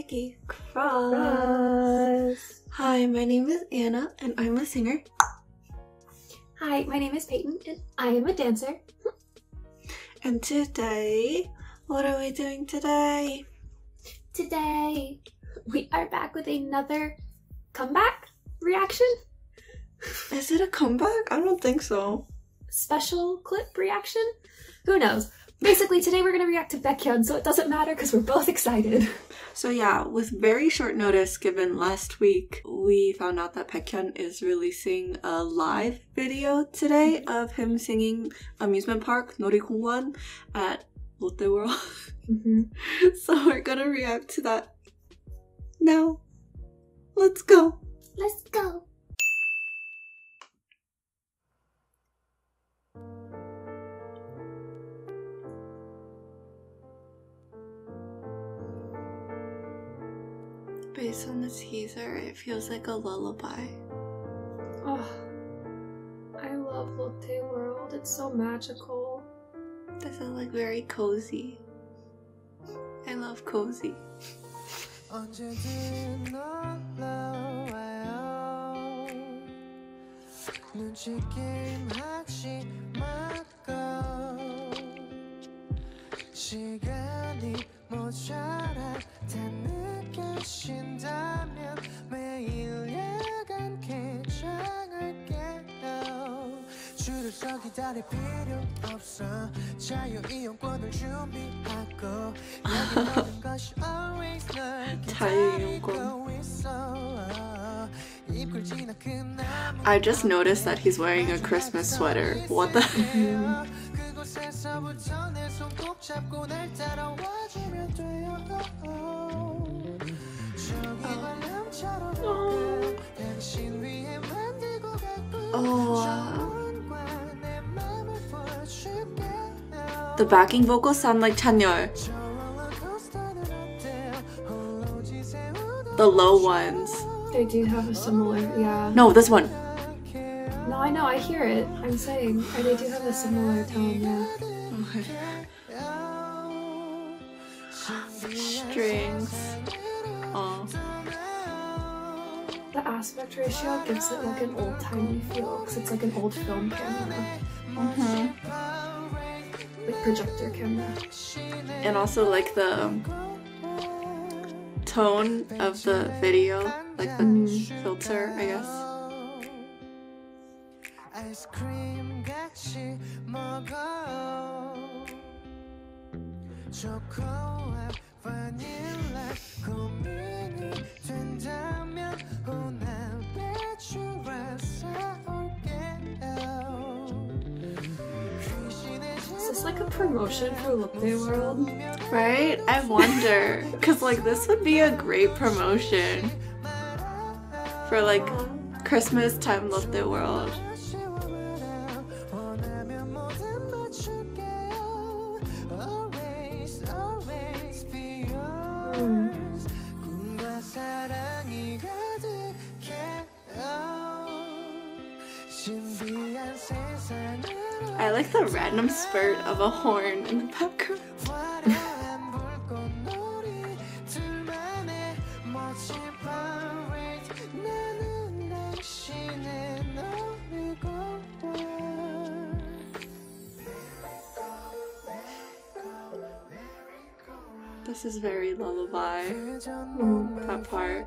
Vicky Cross. Hi, my name is Anna and I'm a singer. Hi, my name is Peyton and I am a dancer. And today, what are we doing today? Today, we are back with another comeback reaction. Is it a comeback? I don't think so. Special clip reaction? Who knows? Basically, today we're going to react to Baekhyun, so it doesn't matter because we're both excited. So yeah, with very short notice given last week, we found out that Baekhyun is releasing a live video today of him singing Amusement Park Norikongwan at Lotte World. So we're gonna react to that now. Let's go. Let's go. Based on the teaser, it feels like a lullaby. Oh, I love Lotte World. It's so magical. This is like very cozy. I love cozy. I just noticed that he's wearing a Christmas sweater. What the heck? The backing vocals sound like Chanyeol. The low ones. They do have a similar, yeah. No, this one. No, I know, I hear it. I'm saying, they do have a similar tone, yeah. Okay. Strings. Oh. The aspect ratio gives it like an old-timey feel because it's like an old film camera. Like projector camera. And also like the tone of the video, like the filter, I guess. Is this like a promotion for Lotte World? Right? I wonder. Because like this would be a great promotion for like Christmas time Lotte World. I like the random spurt of a horn in the background. This is very lullaby, that part.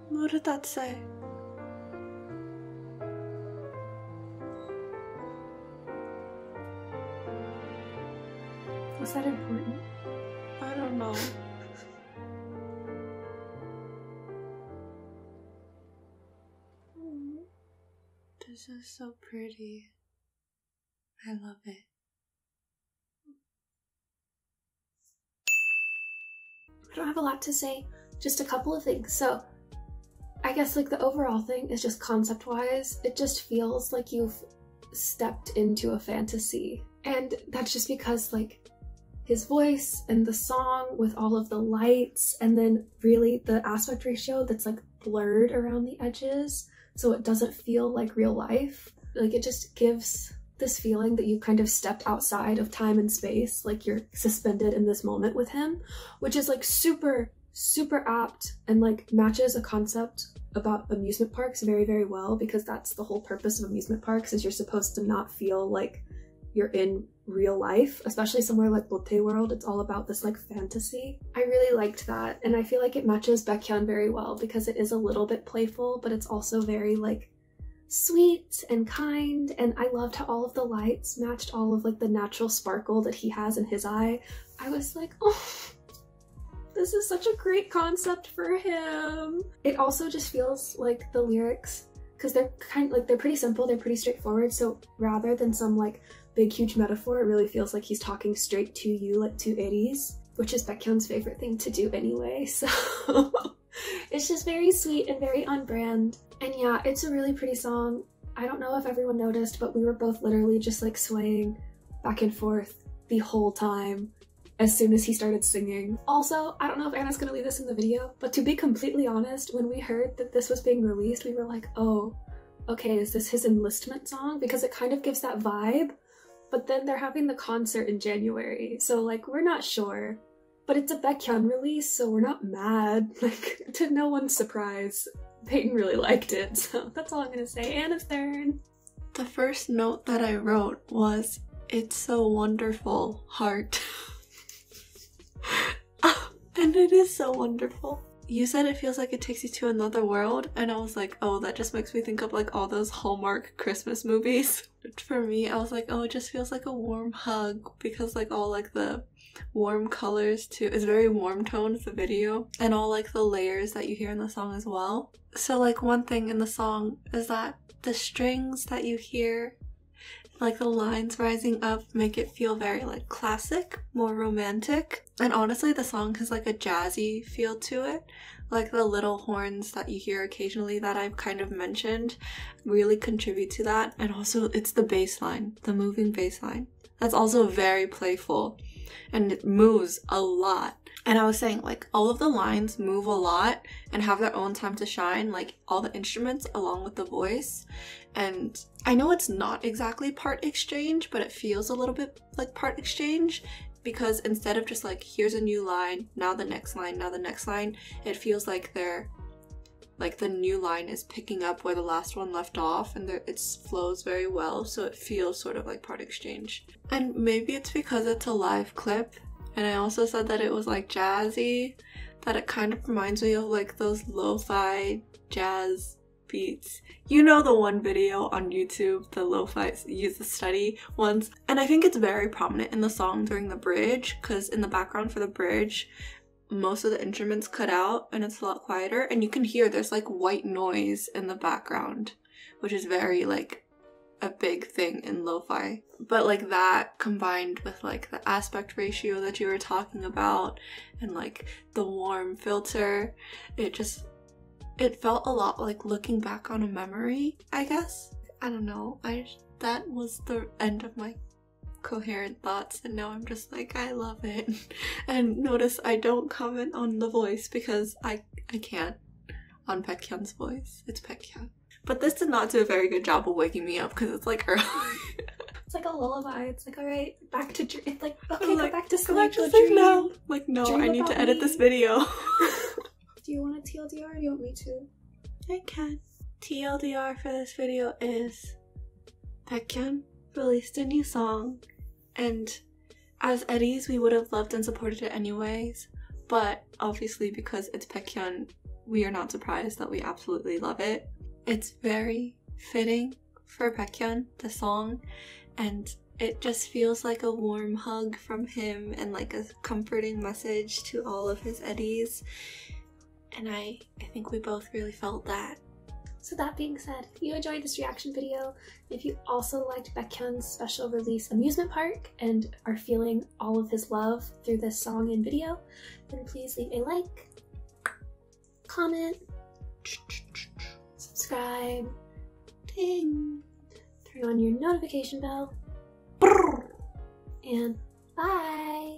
What did that say? Was that important? I don't know. is so pretty. I love it. I don't have a lot to say, just a couple of things. So I guess like the overall thing is just concept-wise, it just feels like you've stepped into a fantasy. And that's just because like his voice and the song with all of the lights, and then really the aspect ratio that's like blurred around the edges so it doesn't feel like real life. Like it just gives this feeling that you kind of stepped outside of time and space, like you're suspended in this moment with him, which is like super apt and like matches a concept about amusement parks very, very well, because that's the whole purpose of amusement parks, is you're supposed to not feel like you're in real life, especially somewhere like Lotte World. It's all about this like fantasy. I really liked that, and I feel like it matches Baekhyun very well because it is a little bit playful, but it's also very like sweet and kind, and I loved how all of the lights matched all of like the natural sparkle that he has in his eye. I was like, oh, this is such a great concept for him. It also just feels like the lyrics, because they're kind of like, they're pretty simple, they're pretty straightforward, so rather than some like big huge metaphor, it really feels like he's talking straight to you, like to Aries, which is Baekhyun's favorite thing to do anyway, so it's just very sweet and very on brand. And yeah, it's a really pretty song. I don't know if everyone noticed, but we were both literally just like swaying back and forth the whole time as soon as he started singing. Also, I don't know if Anna's gonna leave this in the video, but to be completely honest, when we heard that this was being released, we were like, oh, okay, is this his enlistment song? Because it kind of gives that vibe, but then they're having the concert in January, so like, we're not sure. But it's a Baekhyun release, so we're not mad. Like, to no one's surprise, Peyton really liked it, so that's all I'm gonna say. Anna's turn. The first note that I wrote was, "It's so wonderful, heart." And it is so wonderful. You said it feels like it takes you to another world, and I was like, oh, that just makes me think of like all those Hallmark Christmas movies. For me, I was like, oh, it just feels like a warm hug, because like all like the warm colors too. It's very warm tones, the video, and all like the layers that you hear in the song as well. So like one thing in the song is that the strings that you hear, like the lines rising up, make it feel very like classic, more romantic. And honestly, the song has like a jazzy feel to it. Like the little horns that you hear occasionally that I've kind of mentioned really contribute to that. And also it's the bass line, the moving bass line. That's also very playful and it moves a lot. And I was saying, like, all of the lines move a lot and have their own time to shine, like all the instruments along with the voice. And I know it's not exactly part exchange, but it feels a little bit like part exchange, because instead of just like, here's a new line, now the next line, now the next line, it feels like they're like the new line is picking up where the last one left off, and it flows very well, so it feels sort of like part exchange. And maybe it's because it's a live clip, and I also said that it was like jazzy, that it kind of reminds me of like those lo-fi jazz beats. You know, the one video on YouTube, the lo-fi use the study ones, and I think it's very prominent in the song during the bridge, because in the background for the bridge most of the instruments cut out and it's a lot quieter, and you can hear there's like white noise in the background, which is very like a big thing in lo-fi. But like that combined with like the aspect ratio that you were talking about and like the warm filter, it felt a lot like looking back on a memory, I guess. I don't know, that was the end of my coherent thoughts, and now I'm just like, I love it. And notice I don't comment on the voice because I can't on Baekhyun's voice. It's Baekhyun. But this did not do a very good job of waking me up because it's like early. It's like a lullaby. It's like, all right, back to dream. It's like, okay, like, go back to sleep. Go back to sleep now. Like, no, Dream I need to about edit me. this video. Do you want a TLDR or do you want me to? I can. TLDR for this video is Baekhyun released a new song, and as Eddies we would have loved and supported it anyways, but obviously because it's Baekhyun, we are not surprised that we absolutely love it. It's very fitting for Baekhyun, the song, and it just feels like a warm hug from him and like a comforting message to all of his Eddies, and I think we both really felt that. So that being said, if you enjoyed this reaction video, if you also liked Baekhyun's special release Amusement Park and are feeling all of his love through this song and video, then please leave a like, comment, subscribe, ding, turn on your notification bell, and bye!